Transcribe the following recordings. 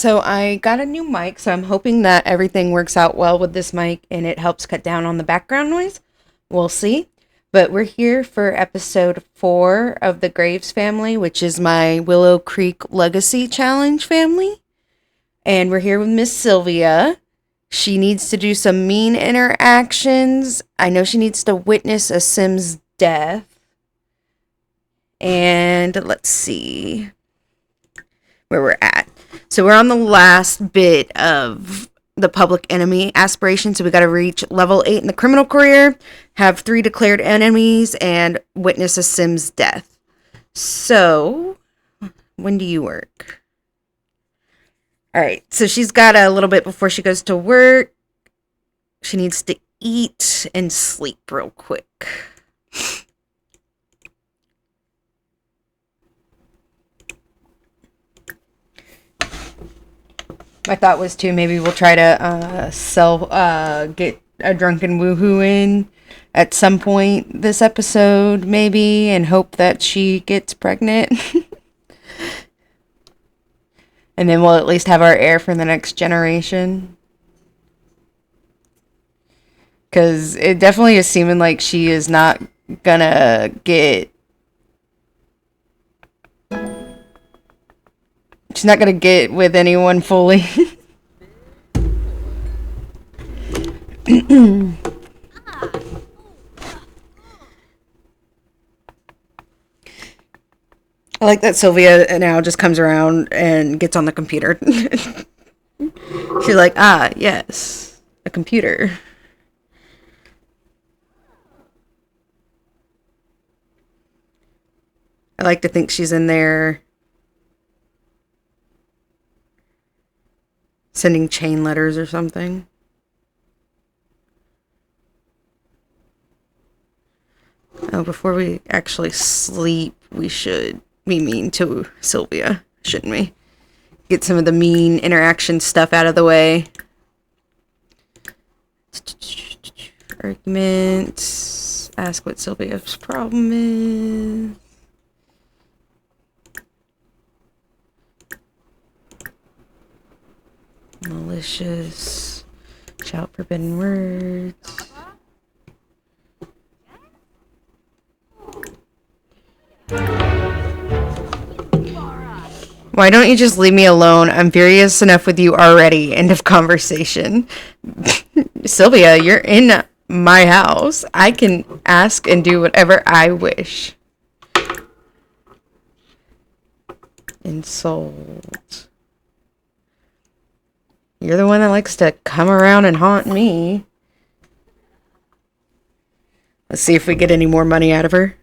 So I got a new mic, so I'm hoping that everything works out well with this mic and it helps cut down on the background noise. We'll see. But we're here for episode 4 of the Graves family, which is my Willow Creek Legacy Challenge family. And we're here with Miss Sylvia. She needs to do some mean interactions. I know she needs to witness a Sim's death. And let's see where we're at. So we're on the last bit of the public enemy aspiration. So we got to reach level 8 in the criminal career, have 3 declared enemies, and witness a Sim's death. So when do you work? All right. So she's got a little bit before she goes to work. She needs to eat and sleep real quick. My thought was too, maybe we'll try to get a drunken woohoo in at some point this episode, maybe, and hope that she gets pregnant. And then we'll at least have our heir for the next generation. Because it definitely is seeming like she is not gonna get... She's not gonna get with anyone fully. I like that Sylvia now just comes around and gets on the computer. She's like, yes, a computer. I like to think she's in there sending chain letters or something. Oh, before we actually sleep, we should be mean to Sylvia, shouldn't we? Get some of the mean interaction stuff out of the way. Arguments. Ask what Sylvia's problem is. Malicious. Shout forbidden words. Why don't you just leave me alone? I'm furious enough with you already. End of conversation. Sylvia, you're in my house. I can ask and do whatever I wish. Insult. You're the one that likes to come around and haunt me. Let's see if we get any more money out of her.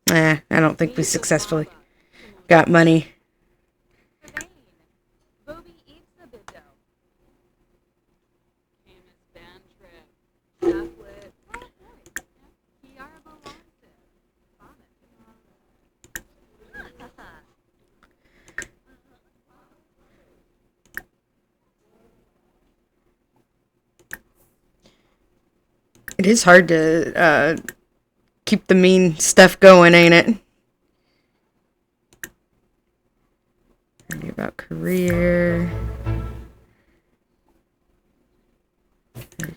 I don't think we successfully got money. It is hard to keep the mean stuff going, ain't it? Argue about career.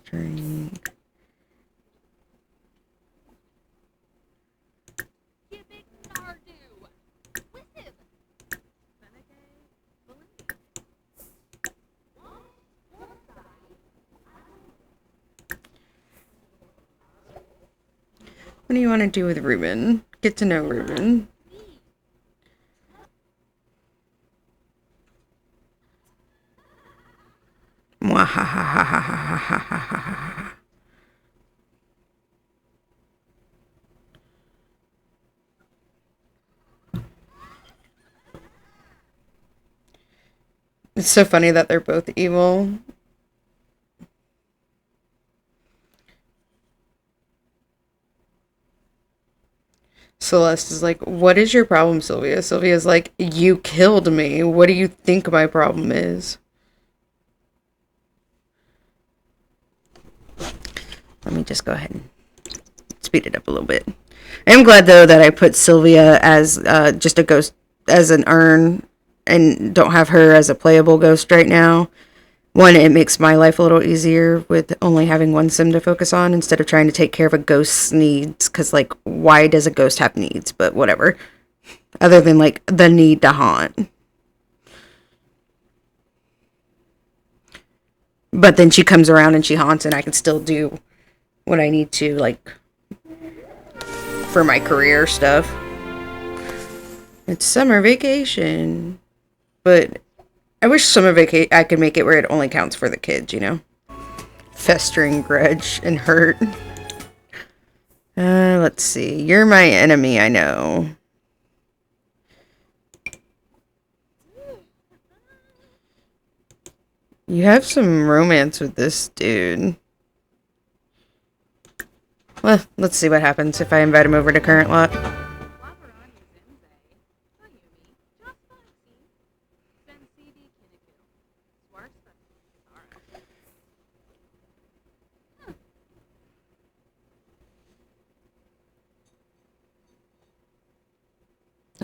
Drink. What do you want to do with Ruben? Get to know Ruben. Mwahahahahahahaha. It's so funny that they're both evil. Celeste is like, what is your problem, Sylvia? Sylvia's like, you killed me. What do you think my problem is? Let me just go ahead and speed it up a little bit. I am glad, though, that I put Sylvia as just a ghost, as an urn, and don't have her as a playable ghost right now. One, it makes my life a little easier with only having one sim to focus on instead of trying to take care of a ghost's needs. Because, like, why does a ghost have needs? But whatever. Other than, like, the need to haunt. But then she comes around and she haunts, and I can still do what I need to, like, for my career stuff. It's summer vacation. But I wish summer vacation I could make it where it only counts for the kids, you know? Festering grudge and hurt. Let's see. You're my enemy, I know. You have some romance with this dude. Well, let's see what happens if I invite him over to current lot.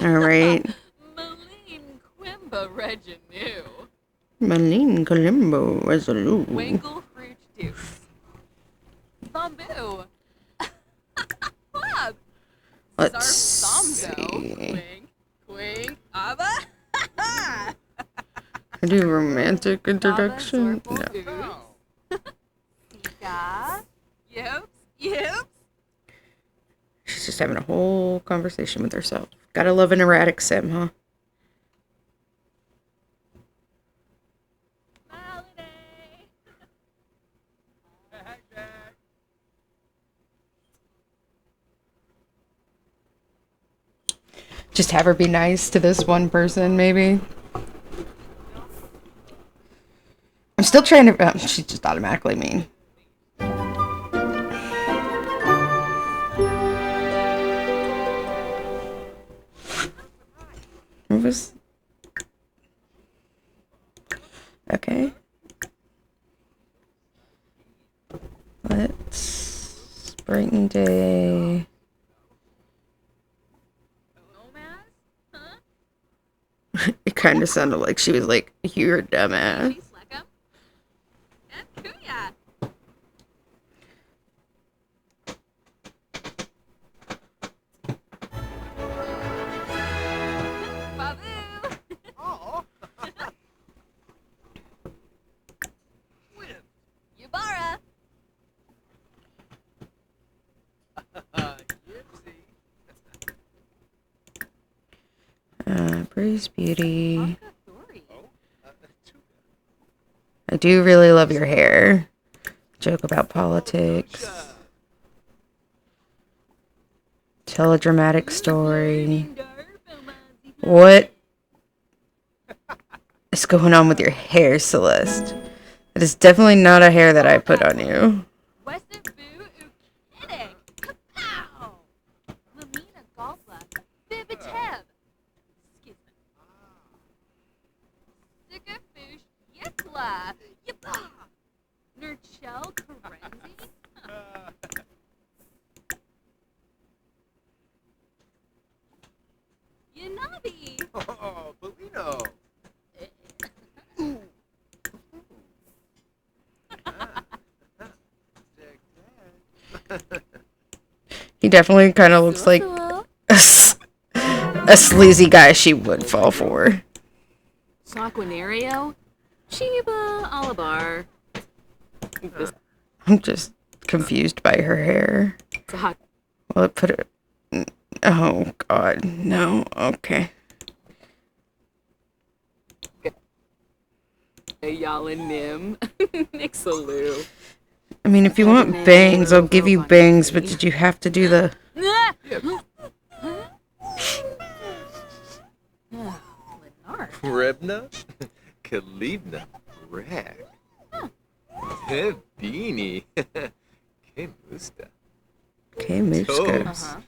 Alright. Malene Kalimbo Resolute. Winkle Fruit Deuce. Bamboo. Bob. Let's see. Wink, wink, Abba. I do romantic introduction? No. Yips, yips. She's just having a whole conversation with herself. Gotta love an erratic sim, huh? Just have her be nice to this one person, maybe. I'm still trying to... she's just automatically mean. What was... Okay. Let's... Spring day... It kind of sounded like she was like, you're a dumbass. Breeze Beauty. I do really love your hair. Joke about politics. Tell a dramatic story. What is going on with your hair, Celeste? It is definitely not a hair that I put on you. Oh, Bellino. He definitely kind of looks like a sleazy guy she would fall for. Sanguinario? Chiba Alabar. I'm just confused by her hair. Well, it put it... Oh, God. No. Okay. Yalin Nim. Nixaloo. I mean, if you want bangs, I'll give you bangs, but did you have to do the... Krebna? Kalibna? Rag? Beanie? Kemusta? Okay, Mooska.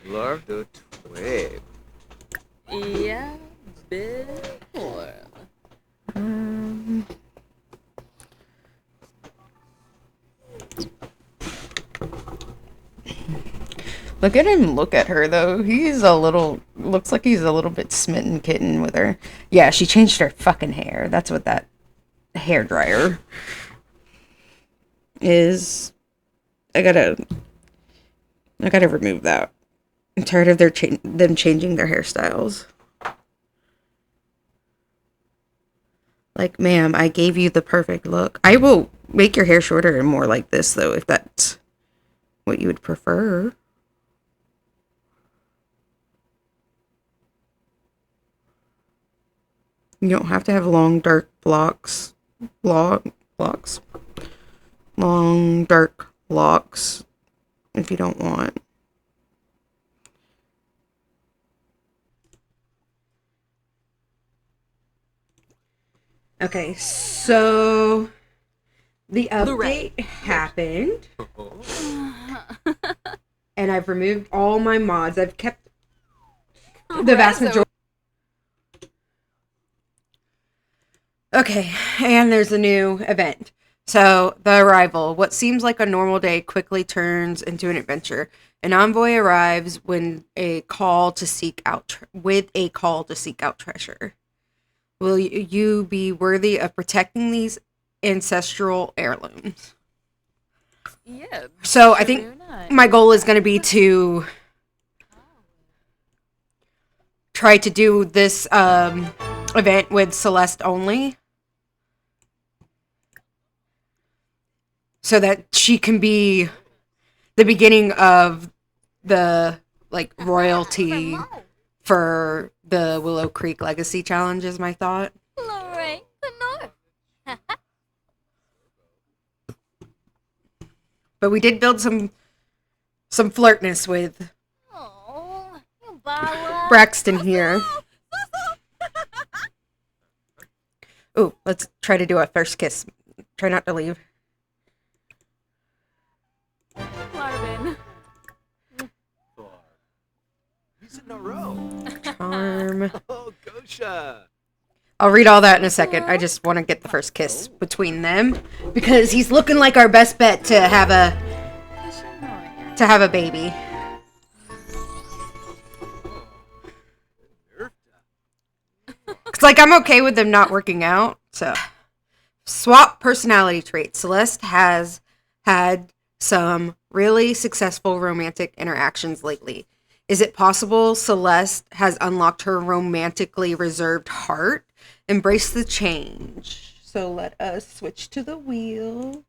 Lardo Tweb. Yeah, bit more. Look at him look at her, though. Looks like he's a little bit smitten kitten with her. Yeah, she changed her fucking hair. That's what that hair dryer is. I gotta remove that. I'm tired of them changing their hairstyles. Like, ma'am, I gave you the perfect look. I will make your hair shorter and more like this, though, if that's what you would prefer. You don't have to have long, dark locks. Long, dark locks if you don't want. Okay, so the update happened. And I've removed all my mods. I've kept the vast majority. Okay, and there's a new event. So, the arrival. What seems like a normal day quickly turns into an adventure. An envoy arrives with a call to seek out treasure. Will you be worthy of protecting these ancestral heirlooms? Yeah. So, I think my goal is going to be to try to do this event with Celeste only. So that she can be the beginning of the, like, royalty for the Willow Creek Legacy Challenge is my thought. But we did build some flirtness with Braxton here. Ooh, let's try to do a first kiss. Try not to leave. Marvin. He's in a row. Charm. Oh, Gosha. I'll read all that in a second. I just want to get the first kiss between them because he's looking like our best bet to have a baby. It's like I'm okay with them not working out. So, swap personality traits. Celeste has had some really successful romantic interactions lately. Is it possible Celeste has unlocked her romantically reserved heart? Embrace the change. So let us switch to the wheel.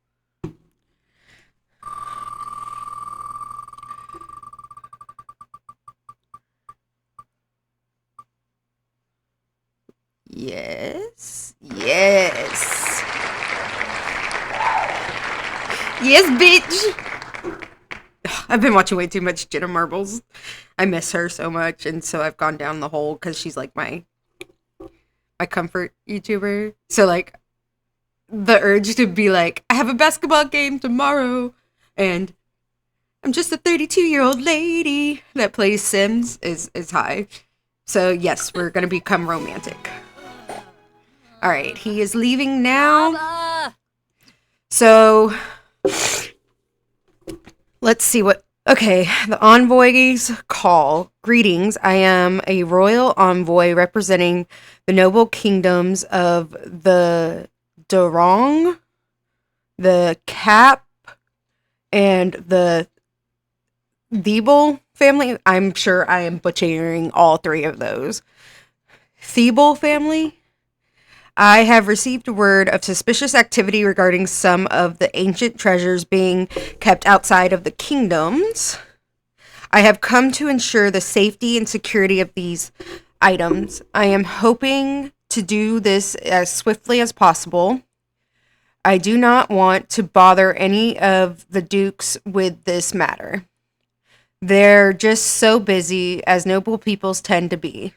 Yes. Yes. Yes, bitch. I've been watching way too much Jenna Marbles. I miss her so much, and so I've gone down the hole because she's like my comfort YouTuber. So like the urge to be like, I have a basketball game tomorrow, and I'm just a 32-year-old lady that plays Sims is high. So yes, we're gonna become romantic. All right, he is leaving now. So let's see what. Okay, the envoy's call. Greetings, I am a royal envoy representing the noble kingdoms of the Dorong, the Cap, and the Thiebel family. I'm sure I am butchering all three of those. Thiebel family. I have received word of suspicious activity regarding some of the ancient treasures being kept outside of the kingdoms. I have come to ensure the safety and security of these items. I am hoping to do this as swiftly as possible. I do not want to bother any of the dukes with this matter. They're just so busy, as noble peoples tend to be.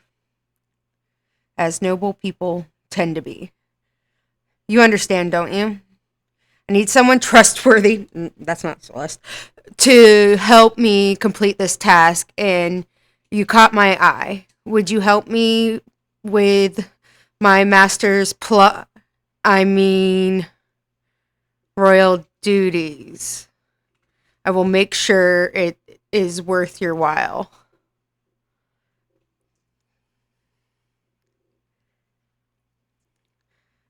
You understand, don't you? I need someone trustworthy, that's not Celeste, to help me complete this task, and you caught my eye. Would you help me with my master's royal duties? I will make sure it is worth your while.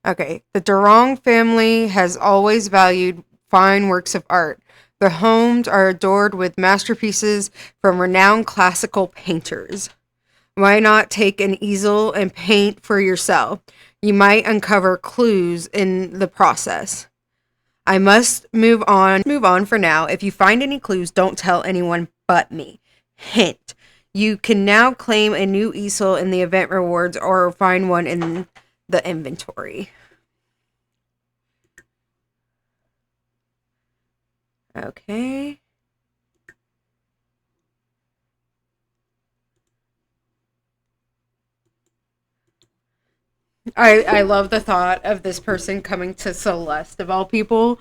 Okay, the Durong family has always valued fine works of art. Their homes are adored with masterpieces from renowned classical painters. Why not take an easel and paint for yourself? You might uncover clues in the process. I must move on. Move on for now. If you find any clues, don't tell anyone but me. Hint. You can now claim a new easel in the event rewards or find one in the inventory. Okay. I love the thought of this person coming to Celeste of all people,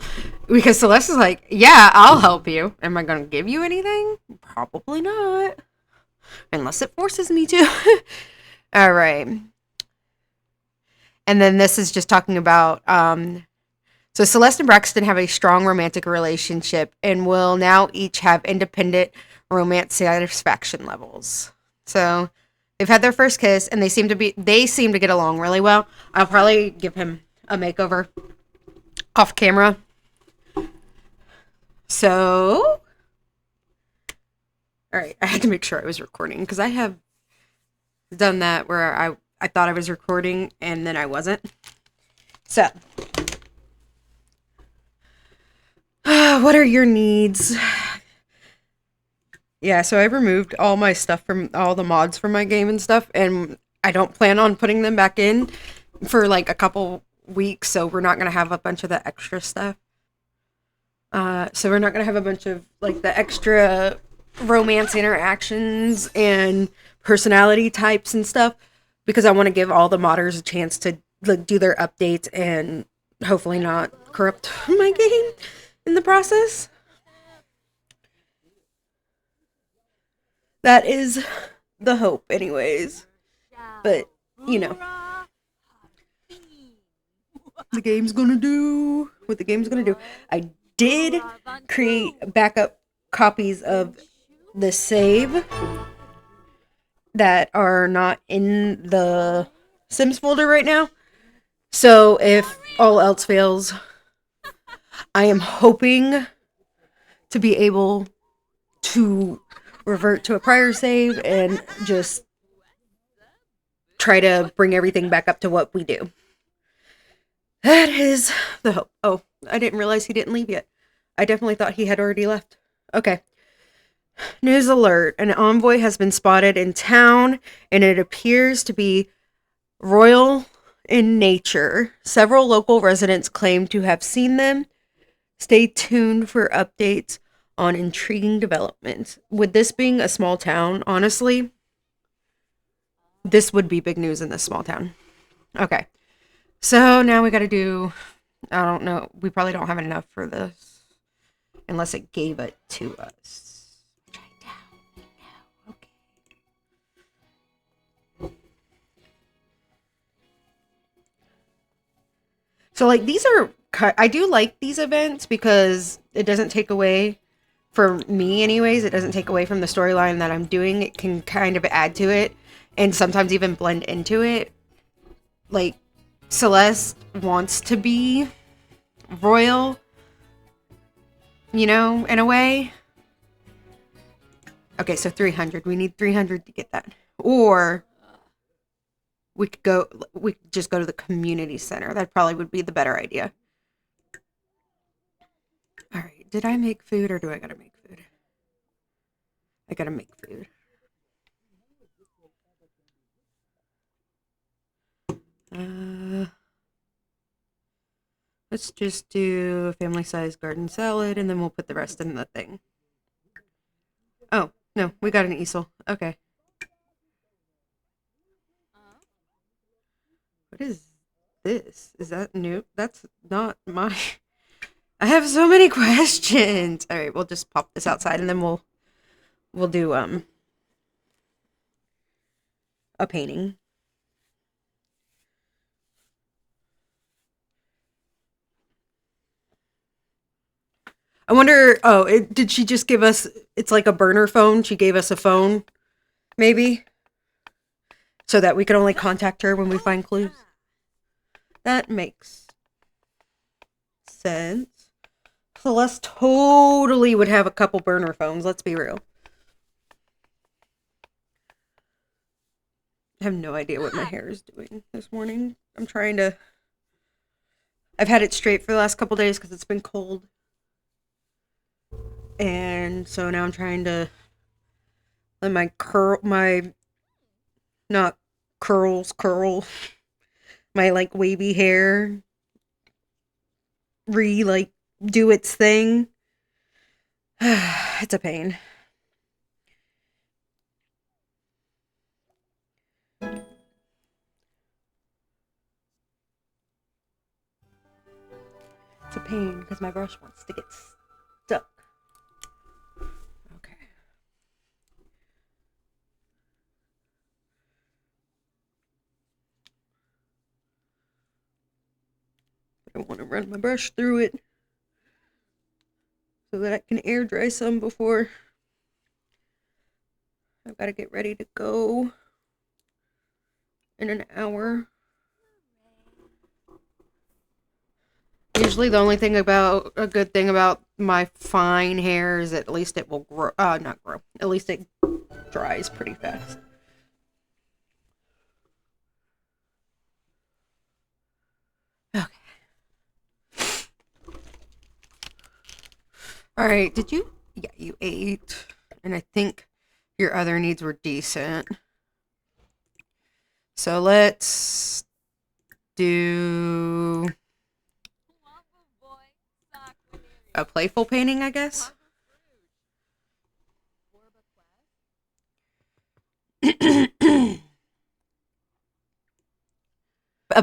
because Celeste is like, yeah, I'll help you. Am I going to give you anything? Probably not. Unless it forces me to. All right. And then this is just talking about, so Celeste and Braxton have a strong romantic relationship and will now each have independent romance satisfaction levels. So they've had their first kiss and they seem to get along really well. I'll probably give him a makeover off camera. So, all right, I had to make sure I was recording because I have done that where I thought I was recording and then I wasn't. So, what are your needs? Yeah, so I removed all my stuff from all the mods from my game and stuff, and I don't plan on putting them back in for like a couple weeks, so we're not going to have a bunch of the extra stuff. So we're not going to have a bunch of like the extra romance interactions and personality types and stuff, because I want to give all the modders a chance to like do their updates and hopefully not corrupt my game in the process. That is the hope anyways. But, you know, the game's gonna do what the game's gonna do. I did create backup copies of the save that are not in the Sims folder right now. So if all else fails, I am hoping to be able to revert to a prior save and just try to bring everything back up to what we do. That is the hope. Oh, I didn't realize he didn't leave yet. I definitely thought he had already left. Okay. News alert. An envoy has been spotted in town, and it appears to be royal in nature. Several local residents claim to have seen them. Stay tuned for updates on intriguing developments. With this being a small town, honestly, this would be big news in this small town. Okay. So now we got to do, I don't know, we probably don't have enough for this unless it gave it to us. Which I doubt. Okay. So like these are, I do like these events because it doesn't take away, for me anyways, it doesn't take away from the storyline that I'm doing. It can kind of add to it and sometimes even blend into it. Like, Celeste wants to be royal, you know, in a way. Okay, so 300. We need 300 to get that. Or we could just go to the community center. That probably would be the better idea. All right, did I make food or do I gotta make food? I gotta make food. Let's just do a family-sized garden salad, and then we'll put the rest in the thing. Oh, no, we got an easel. Okay. What is this? Is that new? That's not my... I have so many questions. All right, we'll just pop this outside, and then we'll do a painting. I wonder, did she just give us, it's like a burner phone? She gave us a phone, maybe? So that we can only contact her when we find clues? That makes sense. Celeste totally would have a couple burner phones, let's be real. I have no idea what my hair is doing this morning. I've had it straight for the last couple days because it's been cold. And so now I'm trying to let my curl, my like wavy hair do its thing. It's a pain. It's a pain because my brush wants to get stuck. Okay. I want to run my brush through it so that I can air dry some before I've got to get ready to go in an hour. Usually the only thing about a good thing about my fine hair is at least it will grow, not grow, at least it dries pretty fast. Okay. All right, yeah, you ate, and I think your other needs were decent. So let's do a playful painting, I guess. A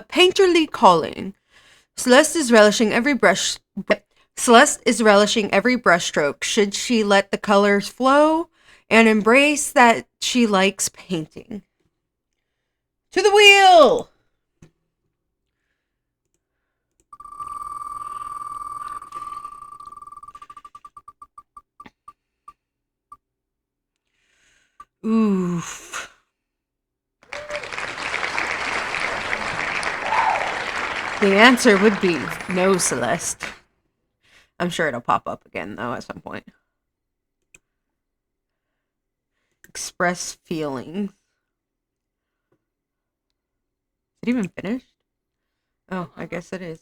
painterly calling. Celeste is relishing every brushstroke. Should she let the colors flow and embrace that she likes painting? To the wheel! Oof. The answer would be no, Celeste. I'm sure it'll pop up again, though, at some point. Express feelings. Is it even finished? Oh, I guess it is.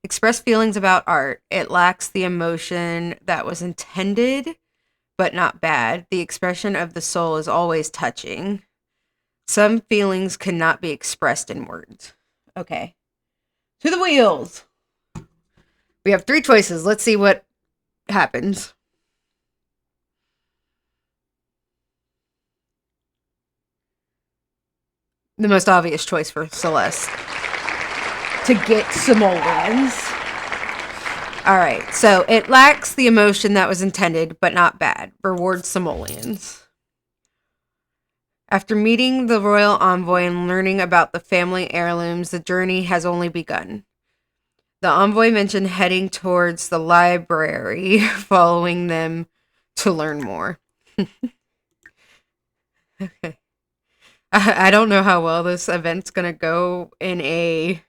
Express feelings about art. It lacks the emotion that was intended, but not bad. The expression of the soul is always touching. Some feelings cannot be expressed in words. Okay. To the wheels. We have 3 choices. Let's see what happens. The most obvious choice for Celeste. To get simoleons. Alright, so it lacks the emotion that was intended, but not bad. Rewards simoleons. After meeting the royal envoy and learning about the family heirlooms, the journey has only begun. The envoy mentioned heading towards the library, following them to learn more. Okay. I don't know how well this event's gonna go in a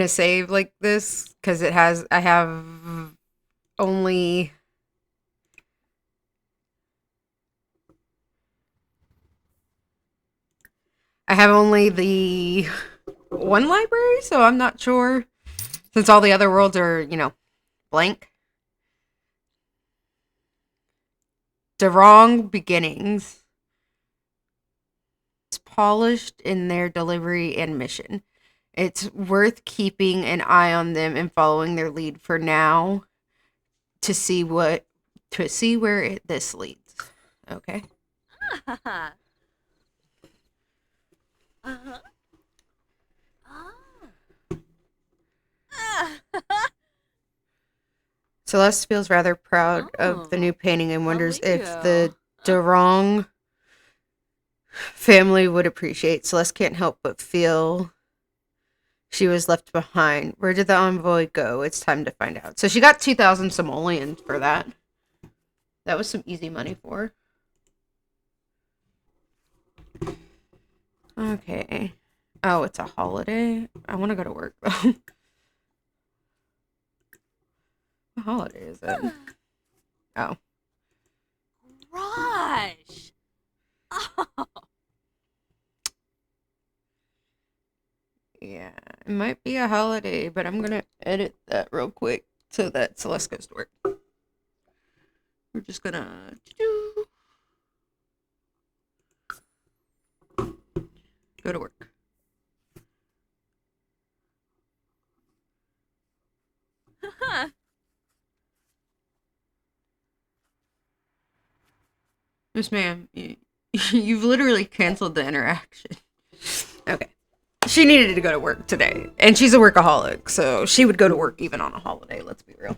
save like this, because I have only the one library, so I'm not sure, since all the other worlds are, blank. The wrong beginnings. It's polished in their delivery and mission. It's worth keeping an eye on them and following their lead for now to see where this leads. Okay. Celeste feels rather proud of the new painting and wonders if the Durong family would appreciate. Celeste can't help but feel she was left behind. Where did the envoy go? It's time to find out. So she got 2,000 simoleons for that. That was some easy money for her. Okay. Oh, it's a holiday? I want to go to work, though. What holiday is it? Oh. Gosh. Oh. Yeah, it might be a holiday, but I'm gonna edit that real quick so that Celeste goes to work. We're just gonna go to work. Miss ma'am, you've literally canceled the interaction. Okay. She needed to go to work today, and she's a workaholic, so she would go to work even on a holiday, let's be real.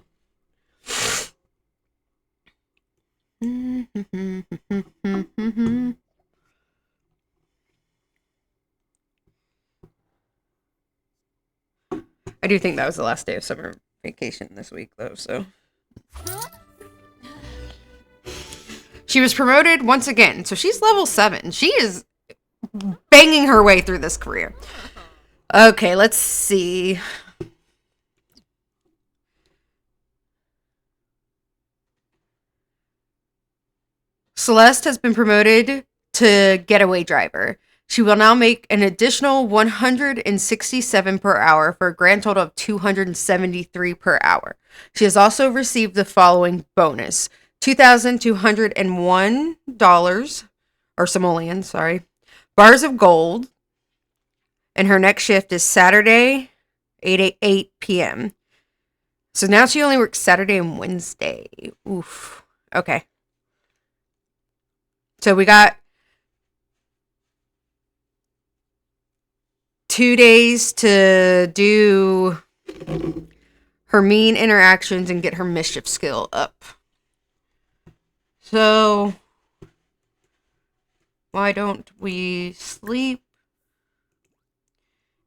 I do think that was the last day of summer vacation this week, though, so. She was promoted once again, so she's level 7. She is banging her way through this career. Okay, let's see. Celeste has been promoted to getaway driver. She will now make an additional 167 per hour for a grand total of 273 per hour. She has also received the following bonus: $2,201 or simoleons, sorry. Bars of gold. And her next shift is Saturday, 8 p.m. So now she only works Saturday and Wednesday. Oof. Okay. So we got 2 days to do her mean interactions and get her mischief skill up. So why don't we sleep?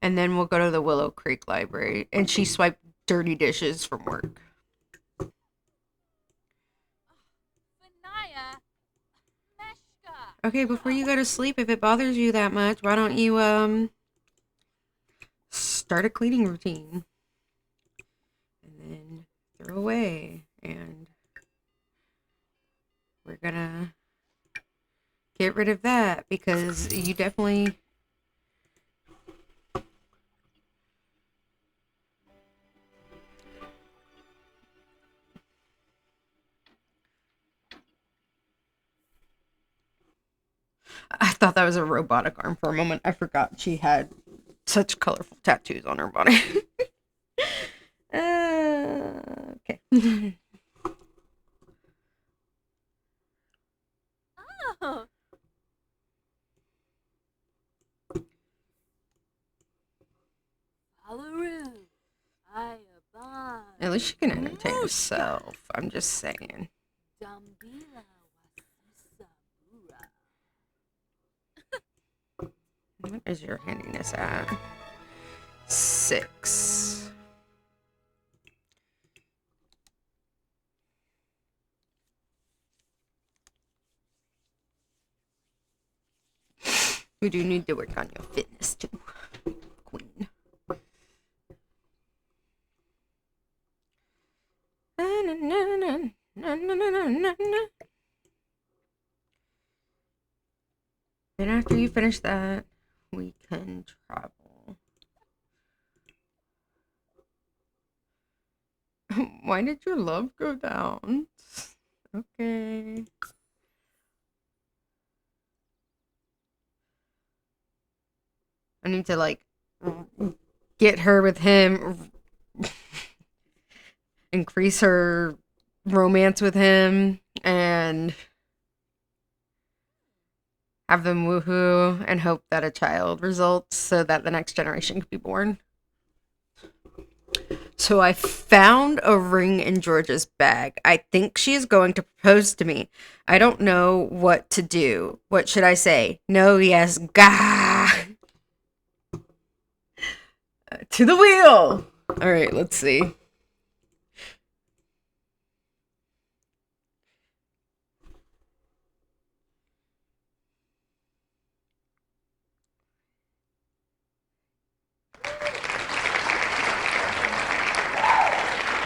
And then we'll go to the Willow Creek Library. And she swiped dirty dishes from work. Okay, before you go to sleep, if it bothers you that much, why don't you, start a cleaning routine? And then throw away. And we're gonna get rid of that because you definitely... I thought that was a robotic arm for a moment. I forgot she had such colorful tattoos on her body. Okay. Oh. At least she can entertain herself. I'm just saying. What is your handiness at? 6. We do need to work on your fitness too, queen. Then after you finish that, we can travel. Why did your love go down? Okay. I need to, like, get her with him, increase her romance with him, and have them woohoo and hope that a child results so that the next generation could be born. So I found a ring in Georgia's bag. I think she is going to propose to me. I don't know what to do. What should I say? No, yes, gah. To the wheel. All right, let's see.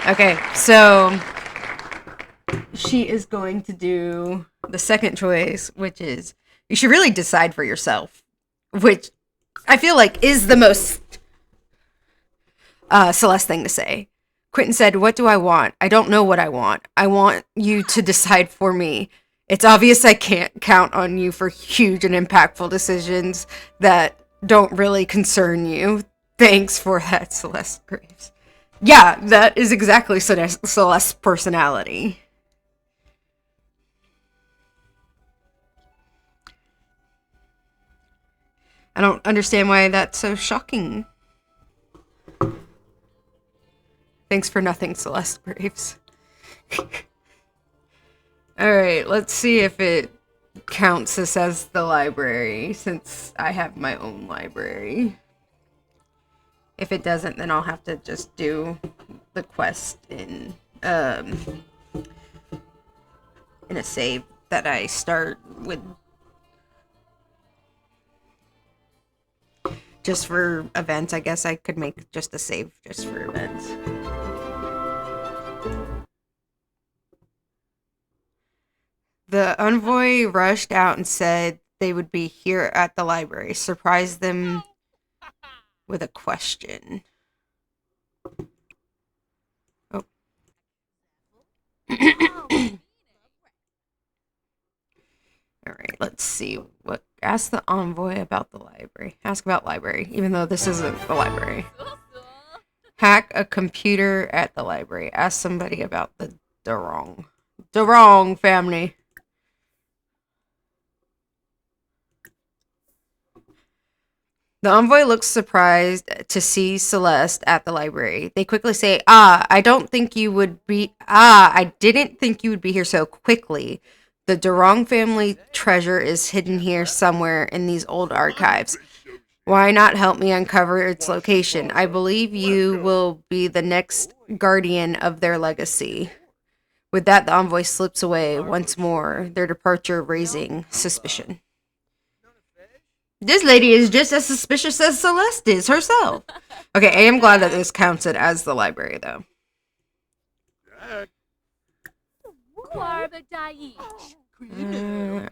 Okay, so she is going to do the second choice, which is you should really decide for yourself, which I feel like is the most Celeste thing to say. Quentin said, "What do I want? I don't know what I want. I want you to decide for me. It's obvious I can't count on you for huge and impactful decisions that don't really concern you. Thanks for that, Celeste Graves." Yeah, that is exactly Celeste's personality. I don't understand why that's so shocking. Thanks for nothing, Celeste Graves. Alright, let's see if it counts this as the library, since I have my own library. If it doesn't, then I'll have to just do the quest in a save that I start with. Just for events, I guess I could make just a save just for events. The envoy rushed out and said they would be here at the library. Surprised them with a question. Oh. Alright, let's see. Ask the envoy about the library. Ask about library, even though this isn't the library. Hack a computer at the library. Ask somebody about the Durong family. The envoy looks surprised to see Celeste at the library. They quickly say, I didn't think you would be here so quickly. The Durong family treasure is hidden here somewhere in these old archives. Why not help me uncover its location? I believe you will be the next guardian of their legacy. With that, the envoy slips away once more, their departure raising suspicion. This lady is just as suspicious as Celeste is herself. Okay, I am glad that this counts it as the library, though.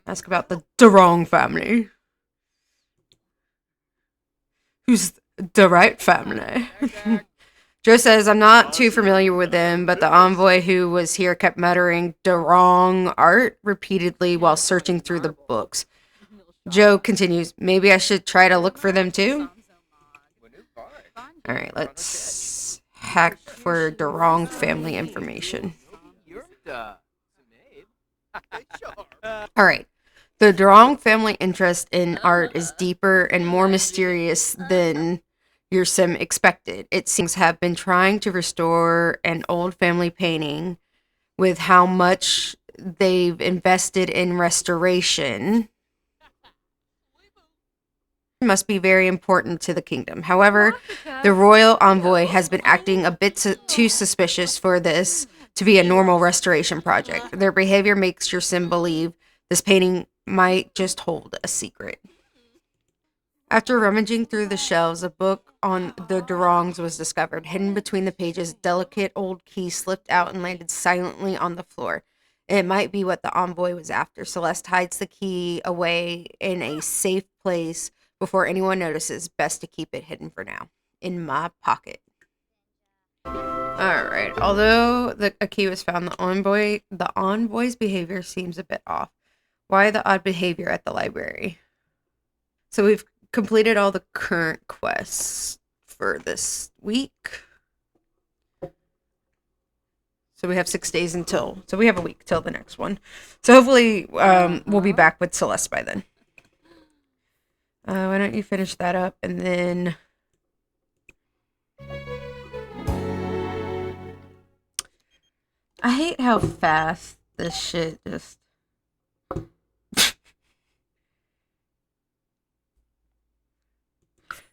Ask about the Durong family. Who's the right family? Joe says, I'm not too familiar with them, but the envoy who was here kept muttering Durong art repeatedly while searching through the books. Joe continues, maybe I should try to look for them too? Alright, let's hack for Durong family information. Alright. The Durong family interest in art is deeper and more mysterious than your sim expected. It seems have been trying to restore an old family painting. With how much they've invested in restoration, must be very important to the kingdom. However, the royal envoy has been acting a bit too suspicious for this to be a normal restoration project. Their behavior makes your sim believe this painting might just hold a secret. After rummaging through the shelves, a book on the Durongs was discovered. Hidden between the pages, delicate old key slipped out and landed silently on the floor. It might be what the envoy was after. Celeste hides the key away in a safe place before anyone notices. Best to keep it hidden for now. In my pocket. Alright, although a key was found, the envoy's behavior seems a bit off. Why the odd behavior at the library? So we've completed all the current quests for this week. So we have 6 days so we have a week till the next one. So hopefully we'll be back with Celeste by then. Why don't you finish that up and then I hate how fast this shit just...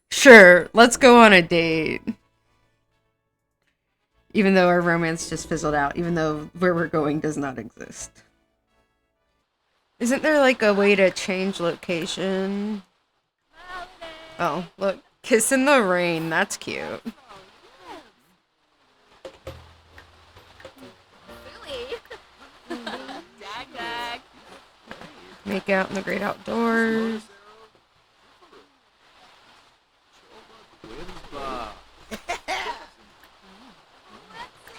Sure, let's go on a date. Even though our romance just fizzled out, even though where we're going does not exist. Isn't there like a way to change location? Oh, look. Kiss in the rain. That's cute. Make out in the great outdoors.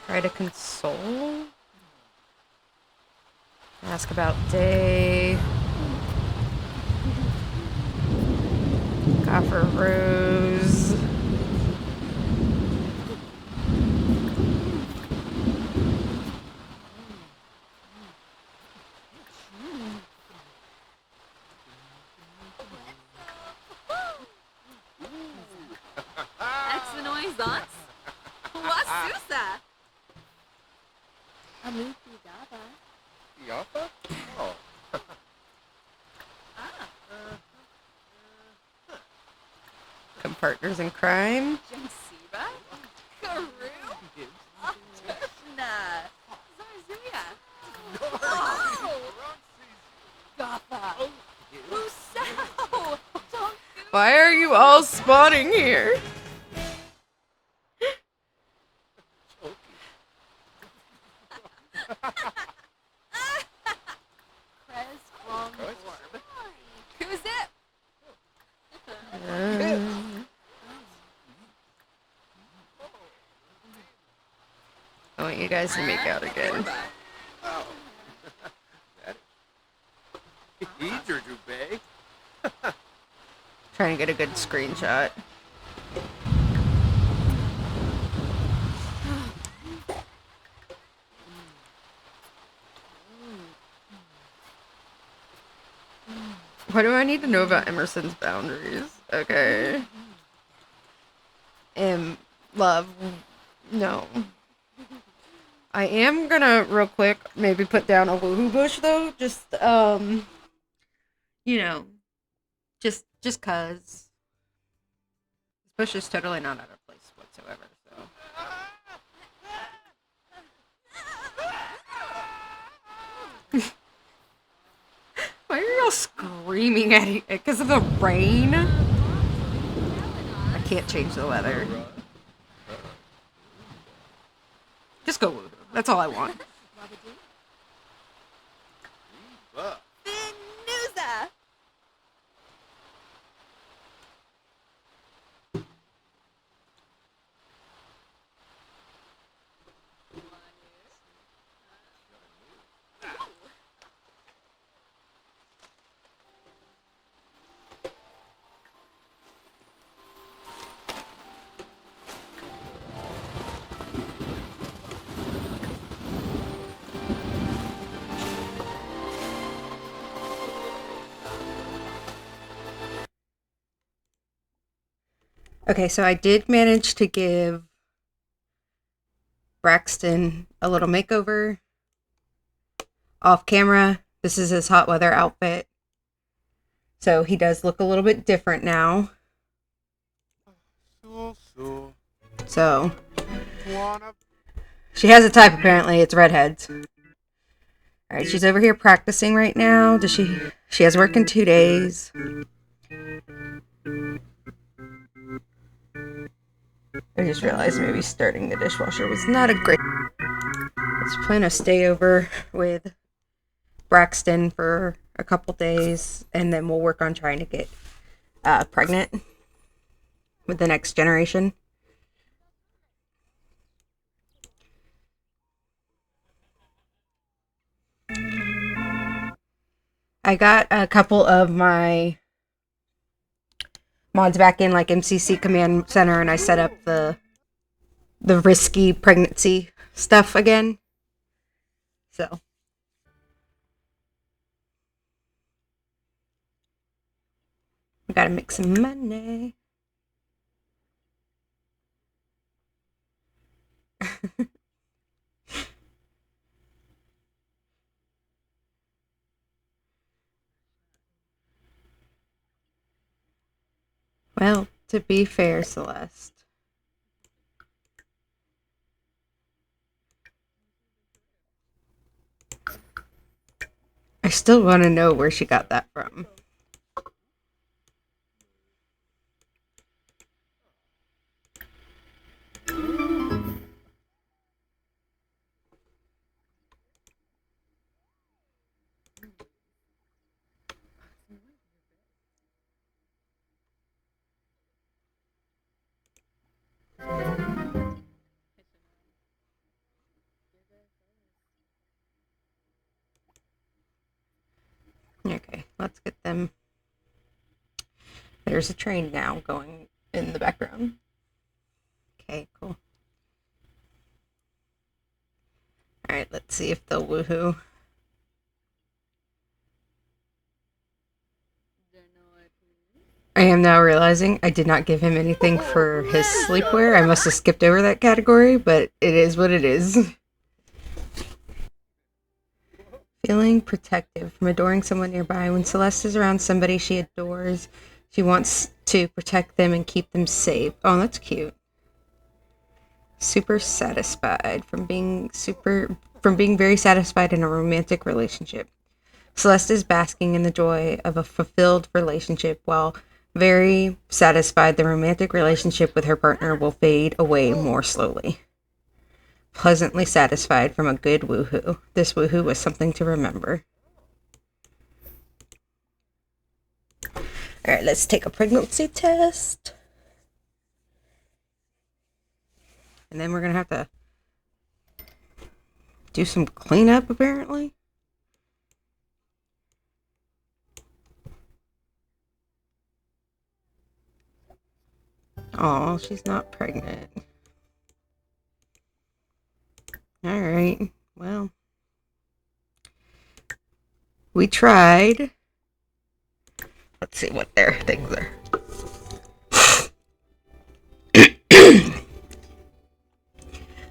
Try to console. Ask about day. Offer rose. Ex-noisance? Wasusa? Amuki Daba? Yapa? Oh. Come partners in crime. Jansiba? Karu? Tushna? Zarzuya? Oh! Gaffa! Musao! Why are you all spawning here? Krez from Orb. Who's it? I want you guys to make out again. Oh. He's your Jubei. Trying to get a good screenshot. What do I need to know about Emerson's boundaries? Okay. Love. No. I am gonna, real quick, maybe put down a woohoo bush, though. Just, you know. Just cause. This bush is totally not out of place whatsoever, so. Why are y'all screaming at it? Because of the rain? I can't change the weather. Just go woohoo. That's all I want. Finuza! Okay, so I did manage to give Braxton a little makeover off camera. This is his hot weather outfit. So he does look a little bit different now. So she has a type apparently. It's redheads. All right, she's over here practicing right now. She has work in 2 days. I just realized maybe starting the dishwasher was not a great... Let's plan a stay over with Braxton for a couple days, and then we'll work on trying to get pregnant with the next generation. I got a couple of my mods back in like MCC Command Center, and I set up the risky pregnancy stuff again. So we gotta make some money. Well, to be fair, Celeste. I still want to know where she got that from. Okay, let's get them. There's a train now going in the background. Okay, cool. Alright, let's see if they'll woohoo. I am now realizing I did not give him anything for his sleepwear. I must have skipped over that category, but it is what it is. Feeling protective from adoring someone nearby. When Celeste is around somebody she adores, she wants to protect them and keep them safe. Oh, that's cute. Super satisfied from being very satisfied in a romantic relationship. Celeste is basking in the joy of a fulfilled relationship, while very satisfied the romantic relationship with her partner will fade away more slowly. Pleasantly satisfied from a good woohoo. This woohoo was something to remember. Alright, let's take a pregnancy test. And then we're going to have to do some cleanup, apparently. Oh, she's not pregnant. Alright, well. We tried. Let's see what their things are.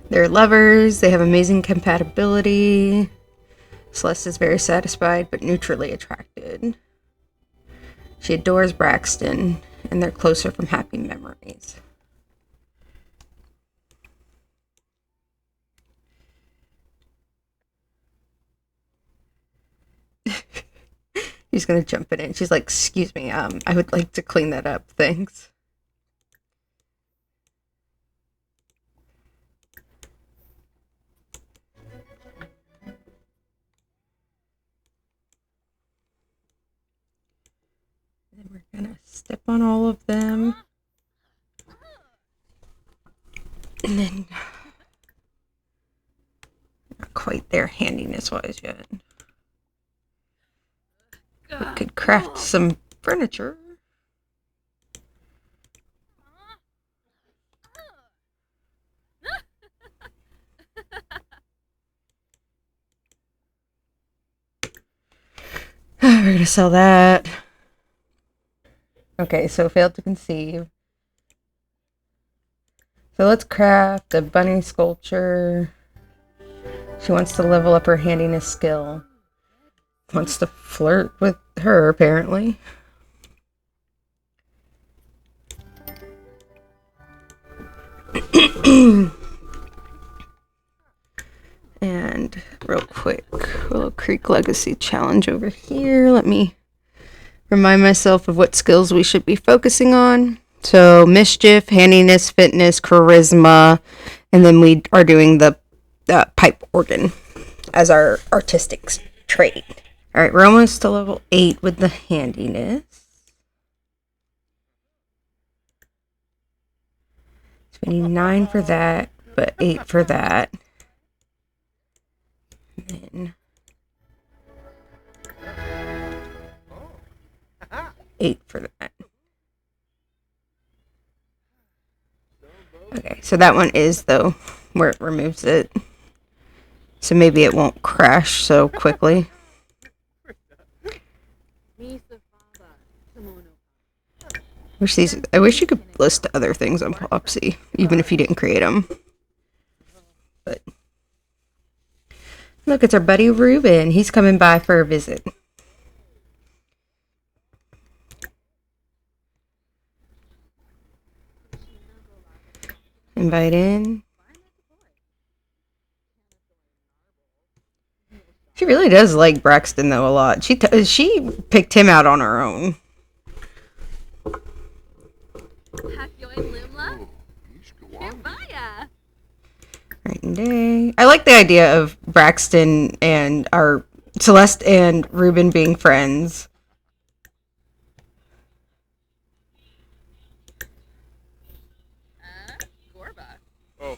They're lovers. They have amazing compatibility. Celeste is very satisfied but neutrally attracted. She adores Braxton, and they're closer from happy memories. He's gonna jump in it. She's like, "Excuse me, I would like to clean that up, thanks." Then we're gonna step on all of them. And then, not quite there handiness-wise yet. We could craft some furniture. We're gonna sell that. Okay, so failed to conceive. So let's craft a bunny sculpture. She wants to level up her handiness skill. Wants to flirt with her, apparently. And real quick, Willow Creek Legacy Challenge over here. Let me remind myself of what skills we should be focusing on. So mischief, handiness, fitness, charisma, and then we are doing the pipe organ as our artistic trait. All right, we're almost to level 8 with the handiness. 29 for that, but 8 for that. And then 8 for that. Okay, so that one is, though, where it removes it. So maybe it won't crash so quickly. I wish you could list other things on Plopsy, even if you didn't create them. But look, it's our buddy Ruben. He's coming by for a visit. Invite in. She really does like Braxton though a lot. She picked him out on her own. Night and day. I like the idea of Braxton and our Celeste and Ruben being friends. Oh.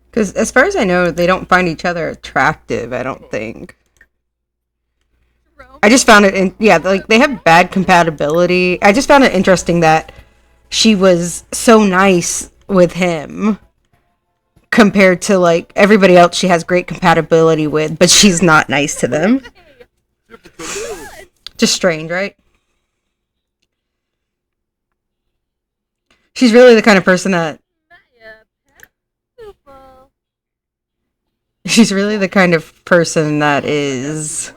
Because as far as I know, they don't find each other attractive, I don't think. I just found it, like, they have bad compatibility. I just found it interesting that she was so nice with him compared to, like, everybody else she has great compatibility with, but she's not nice to them. Just strange, right? She's really the kind of person that... She's really the kind of person that is...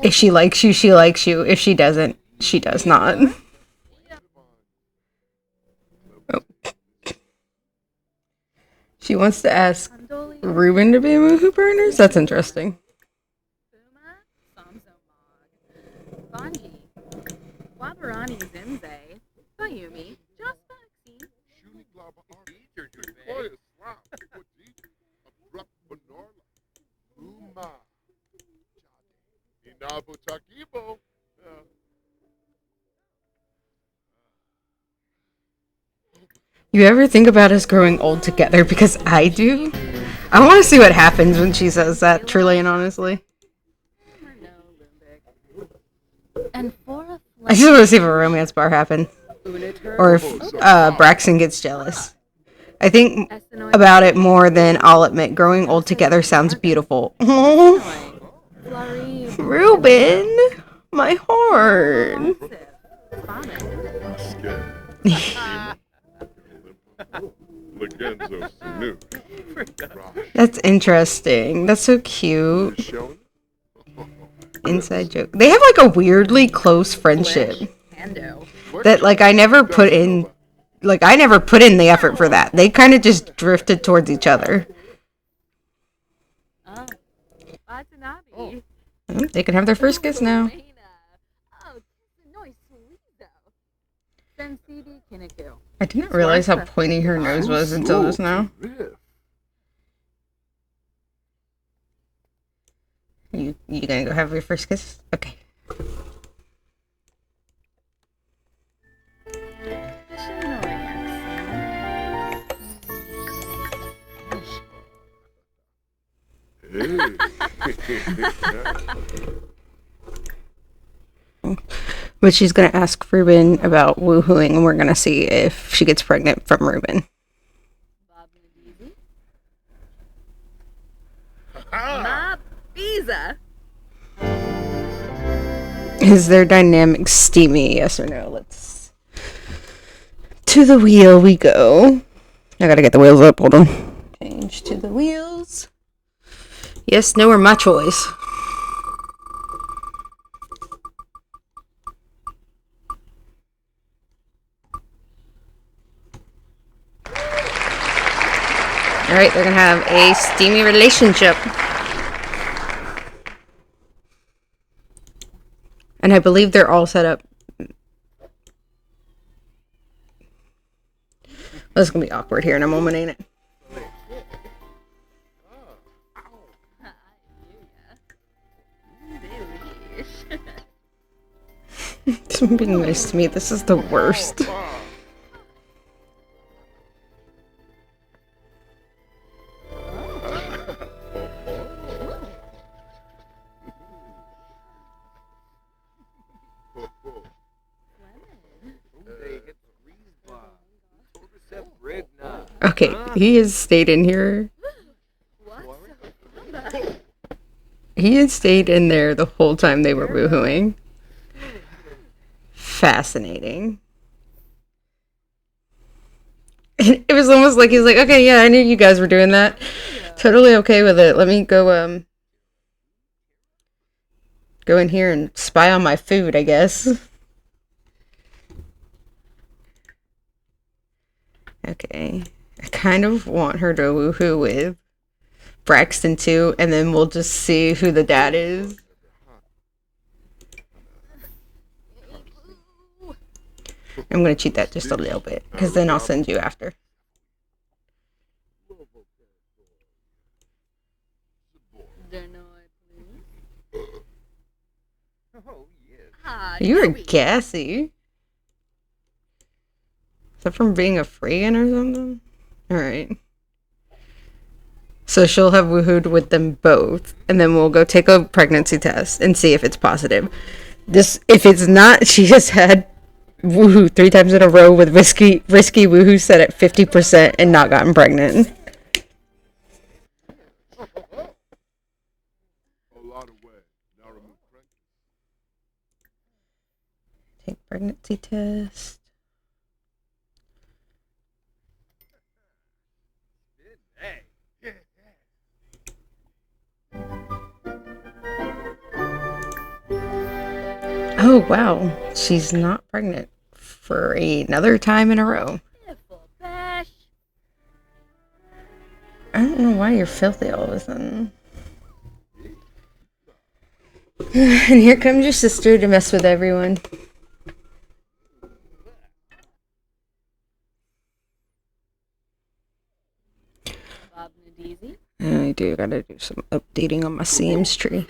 If she likes you, she likes you. If she doesn't, she does not. Oh. She wants to ask Ruben to be Woohoo Partners? That's interesting. You ever think about us growing old together? Because I do. I want to see what happens when she says that, truly and honestly. I just want to see if a romance bar happen. Or if Braxton gets jealous. I think about it more than I'll admit. Growing old together sounds beautiful. Ruben! My heart! That's interesting. That's so cute. Inside joke. They have like a weirdly close friendship that like I never put in the effort for that. They kind of just drifted towards each other. They can have their first kiss now. I didn't realize how pointy her nose was until just now. You gonna go have your first kiss? Okay. But she's gonna ask Ruben about woohooing, and we're gonna see if she gets pregnant from Ruben. Is their dynamic steamy? Yes or no? Let's. To the wheel we go. I gotta get the wheels up. Hold on. Change to the wheels. Yes, no, or my choice. Alright, they're gonna have a steamy relationship. And I believe they're all set up. This is gonna be awkward here in a moment, ain't it? Someone being nice to me, this is the worst. Okay, he has stayed in here. He had stayed in there the whole time they were woohooing. Fascinating. It was almost like he's like, okay, yeah, I knew you guys were doing that. Totally okay with it. Let me go, go in here and spy on my food, I guess. Okay. I kind of want her to woohoo with Braxton too, and then we'll just see who the dad is. I'm gonna cheat that just a little bit, because then I'll send you after. You were gassy. Is that from being a freegan or something? Alright. So she'll have woohooed with them both, and then we'll go take a pregnancy test and see if it's positive. If it's not, she has had woohoo 3 times in a row with risky woohoo set at 50% and not gotten pregnant. Take pregnancy test. Oh, wow. She's not pregnant for another time in a row. I don't know why you're filthy all of a sudden. And here comes your sister to mess with everyone. I do gotta do some updating on my MySimsTree.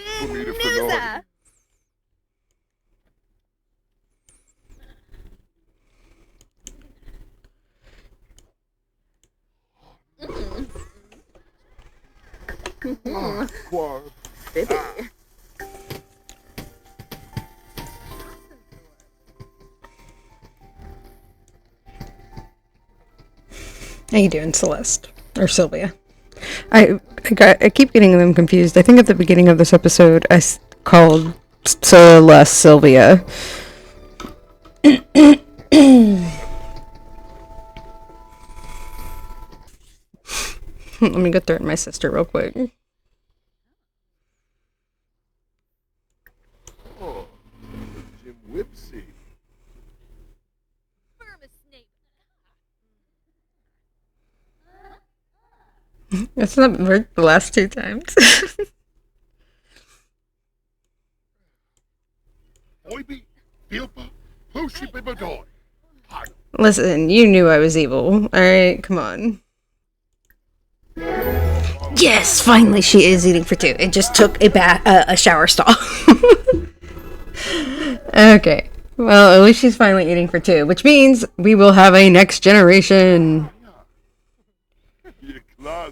How you doing, Celeste? Or Sylvia? I keep getting them confused. I think at the beginning of this episode I called Celeste Sylvia. Let me go threaten my sister real quick. Oh, Jim Whipsy. It's not worked the last 2 times. Listen, you knew I was evil. Alright, come on. Yes, finally she is eating for 2. It just took a shower stall. Okay. Well, at least she's finally eating for 2, which means we will have a next generation. Why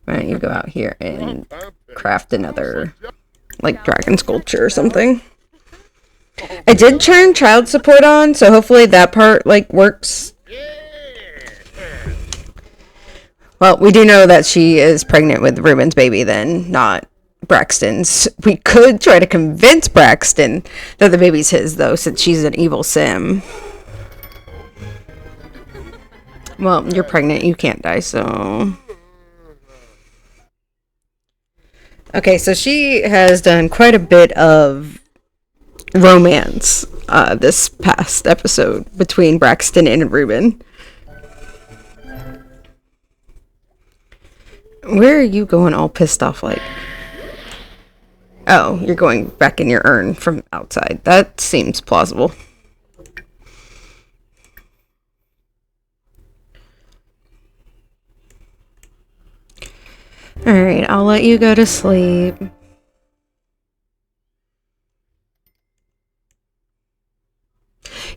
don't you go out here and craft another, like, dragon sculpture or something. I did turn child support on, so hopefully that part, like, works. Well, we do know that she is pregnant with Ruben's baby then, not Braxton's. We could try to convince Braxton that the baby's his, though, since she's an evil sim. Well, you're pregnant, you can't die, so... Okay, so she has done quite a bit of romance this past episode between Braxton and Ruben. Where are you going all pissed off like? Oh, you're going back in your urn from outside. That seems plausible. Alright, I'll let you go to sleep.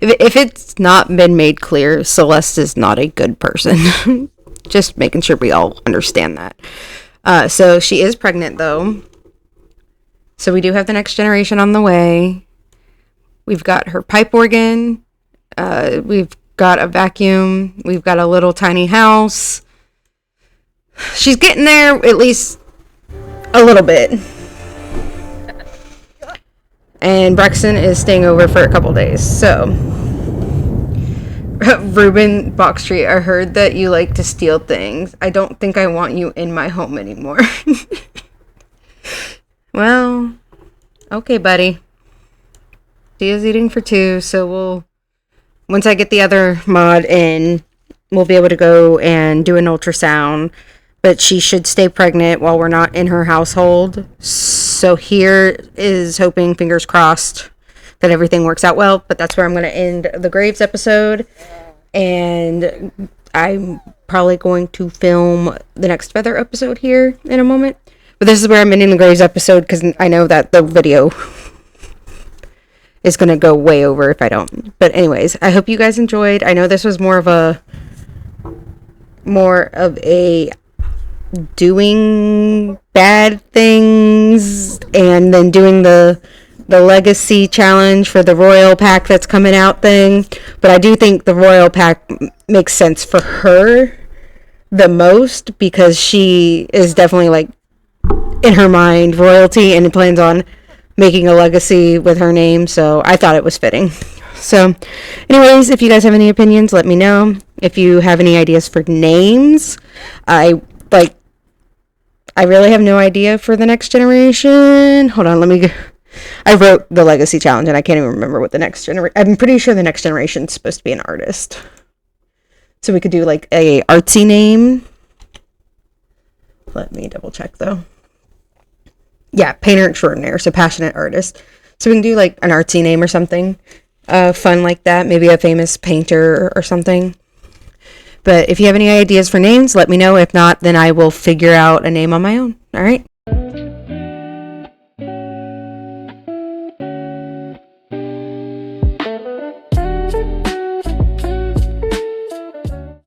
If it's not been made clear, Celeste is not a good person. Just making sure we all understand that. So she is pregnant, though. So we do have the next generation on the way. We've got her pipe organ. We've got a vacuum. We've got a little tiny house. She's getting there, at least a little bit. And Braxton is staying over for a couple days. So, Ruben Boxtree, I heard that you like to steal things. I don't think I want you in my home anymore. Well, Okay, buddy. Dia's eating for 2, so once I get the other mod in, we'll be able to go and do an ultrasound. But she should stay pregnant while we're not in her household. So here is hoping, fingers crossed, that everything works out well. But that's where I'm going to end the Graves episode. And I'm probably going to film the next Feather episode here in a moment. But this is where I'm ending the Graves episode because I know that the video is going to go way over if I don't. But anyways, I hope you guys enjoyed. I know this was more of a doing bad things and then doing the legacy challenge for the royal pack that's coming out thing. But I do think the royal pack makes sense for her the most because she is definitely like in her mind royalty and plans on making a legacy with her name, so I thought it was fitting. So anyways, if you guys have any opinions, let me know. If you have any ideas for names, I really have no idea for the next generation. Hold on, I wrote the legacy challenge and I can't even remember what the next generation. I'm pretty sure the next generation is supposed to be an artist, so we could do like a artsy name. Let me double check though. Yeah, painter extraordinaire, so passionate artist. So we can do like an artsy name or something fun like that, maybe a famous painter or something. But if you have any ideas for names, let me know. If not, then I will figure out a name on my own. All right.